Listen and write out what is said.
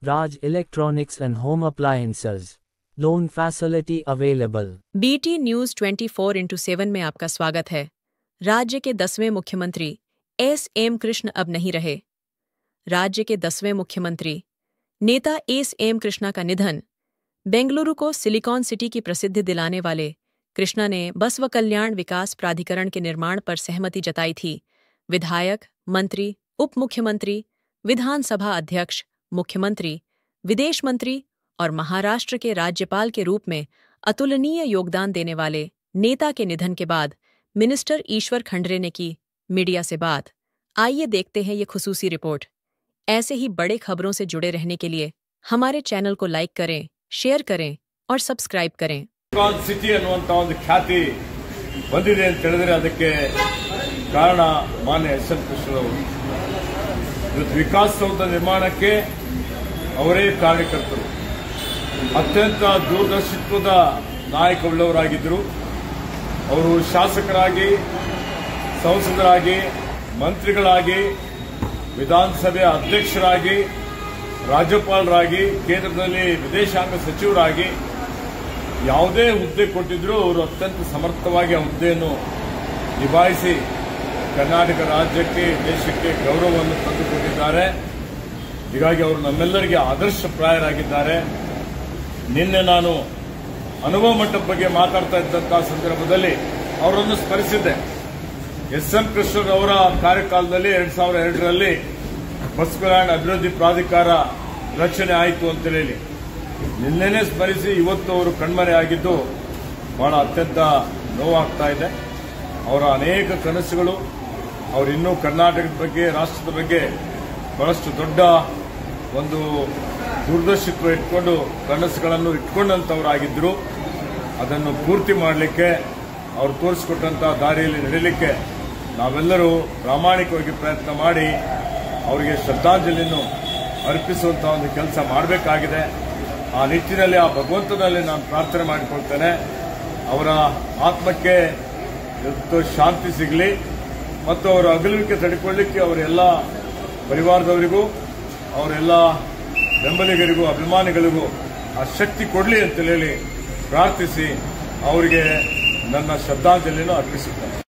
Raj Electronics and Home Appliances. Loan facility available. BT news 24/7 में आपका स्वागत है। राज्य के 10वें मुख्यमंत्री एस.एम. कृष्ण अब नहीं रहे। राज्य के 10वें मुख्यमंत्री नेता एस.एम. कृष्णा का निधन। बेंगलुरु को सिलिकॉन सिटी की प्रसिद्धि दिलाने वाले कृष्णा ने बसव कल्याण विकास प्राधिकरण के निर्माण पर सहमति जताई थी। विधायक, मंत्री, उप मुख्यमंत्री, विधानसभा अध्यक्ष, मुख्यमंत्री, विदेश मंत्री और महाराष्ट्र के राज्यपाल के रूप में अतुलनीय योगदान देने वाले नेता के निधन के बाद मिनिस्टर ईश्वर खंडरे ने की मीडिया से बात। आइए देखते हैं ये खुसूसी रिपोर्ट। ऐसे ही बड़े खबरों से जुड़े रहने के लिए हमारे चैनल को लाइक करें, शेयर करें और सब्सक्राइब करें। ಸಿಲಿಕಾನ್ ಸಿಟಿ ಅನ್ನುವಂತ ಒಂದು ಖ್ಯಾತಿ ಬಂದಿದೆ ಅಂತ ಹೇಳಿದ್ರೆ ಅದಕ್ಕೆ ಕಾರಣ ಮಾನ್ಯ ಎಸ್.ಎಂ. ಕೃಷ್ಣರವರು. ಇವತ್ತು ವಿಕಾಸ್ ಸೌಧ ನಿರ್ಮಾಣಕ್ಕೆ ಅವರೇ ಕಾರಣಕರ್ತರು. ಅತ್ಯಂತ ದೂರದರ್ಶಿತ್ವದ ನಾಯಕವುಳ್ಳವರಾಗಿದ್ದರು. ಅವರು ಶಾಸಕರಾಗಿ, ಸಂಸದರಾಗಿ, ಮಂತ್ರಿಗಳಾಗಿ, ವಿಧಾನಸಭೆ ಅಧ್ಯಕ್ಷರಾಗಿ, ರಾಜ್ಯಪಾಲರಾಗಿ, ಕೇಂದ್ರದಲ್ಲಿ ವಿದೇಶಾಂಗ ಸಚಿವರಾಗಿ ಯಾವುದೇ ಹುದ್ದೆ ಕೊಟ್ಟಿದ್ರೂ ಅವರು ಅತ್ಯಂತ ಸಮರ್ಥವಾಗಿ ಆ ಹುದ್ದೆಯನ್ನು ನಿಭಾಯಿಸಿ ಕರ್ನಾಟಕ ರಾಜ್ಯಕ್ಕೆ, ದೇಶಕ್ಕೆ ಗೌರವವನ್ನು ತಂದುಕೊಟ್ಟಿದ್ದಾರೆ. ಹೀಗಾಗಿ ಅವರು ನಮ್ಮೆಲ್ಲರಿಗೆ ಆದರ್ಶಪ್ರಾಯರಾಗಿದ್ದಾರೆ. ನಿನ್ನೆ ನಾನು ಅನುಭವ ಮಟ್ಟದ ಬಗ್ಗೆ ಮಾತಾಡ್ತಾ ಇದ್ದಂತಹ ಸಂದರ್ಭದಲ್ಲಿ ಅವರನ್ನು ಸ್ಮರಿಸಿದ್ದೆ. ಎಸ್.ಎಂ. ಕೃಷ್ಣರವರ ಕಾರ್ಯಕಾಲದಲ್ಲಿ 2002ರಲ್ಲಿ ಬಸವ ಕಲ್ಯಾಣ ಅಭಿವೃದ್ಧಿ ಪ್ರಾಧಿಕಾರ ರಚನೆ ಆಯಿತು ಅಂತ ಹೇಳಿ ನಿನ್ನೆನೇ ಸ್ಮರಿಸಿ ಇವತ್ತು ಅವರು ಕಣ್ಮರೆಯಾಗಿದ್ದು ಬಹಳ ಅತ್ಯಂತ ನೋವಾಗ್ತಾ ಇದೆ. ಅವರ ಅನೇಕ ಕನಸುಗಳು, ಅವರು ಇನ್ನೂ ಕರ್ನಾಟಕದ ಬಗ್ಗೆ, ರಾಷ್ಟ್ರದ ಬಗ್ಗೆ ಬಹಳಷ್ಟು ದೊಡ್ಡ ಒಂದು ದೂರದರ್ಶಿತ್ವ ಇಟ್ಕೊಂಡು ಕನಸುಗಳನ್ನು ಇಟ್ಕೊಂಡಂತವರಾಗಿದ್ದರು. ಅದನ್ನು ಪೂರ್ತಿ ಮಾಡಲಿಕ್ಕೆ ಅವರು ತೋರಿಸಿಕೊಟ್ಟಂತಹ ದಾರಿಯಲ್ಲಿ ನಡೆಯಲಿಕ್ಕೆ ನಾವೆಲ್ಲರೂ ಪ್ರಾಮಾಣಿಕವಾಗಿ ಪ್ರಯತ್ನ ಮಾಡಿ ಅವರಿಗೆ ಶ್ರದ್ಧಾಂಜಲಿಯನ್ನು ಅರ್ಪಿಸುವಂತಹ ಒಂದು ಕೆಲಸ ಮಾಡಬೇಕಾಗಿದೆ. ಆ ನಿಟ್ಟಿನಲ್ಲಿ ಆ ಭಗವಂತನಲ್ಲಿ ನಾನು ಪ್ರಾರ್ಥನೆ ಮಾಡಿಕೊಳ್ತೇನೆ. ಅವರ ಆತ್ಮಕ್ಕೆ ಶಾಂತಿ ಸಿಗಲಿ ಮತ್ತು ಅವರ ಅಗಲುವಿಕೆ ತಡೆಕೊಳ್ಳಿಕ್ಕೆ ಅವರೆಲ್ಲ ಪರಿವಾರದವರಿಗೂ, ಅವರೆಲ್ಲ ಬೆಂಬಲಿಗರಿಗೂ, ಅಭಿಮಾನಿಗಳಿಗೂ ಆ ಶಕ್ತಿ ಕೊಡಲಿ ಅಂತ ಹೇಳಿ ಪ್ರಾರ್ಥಿಸಿ ಅವರಿಗೆ ನನ್ನ ಶ್ರದ್ಧಾಂಜಲಿಯನ್ನು ಅರ್ಪಿಸುತ್ತೇನೆ.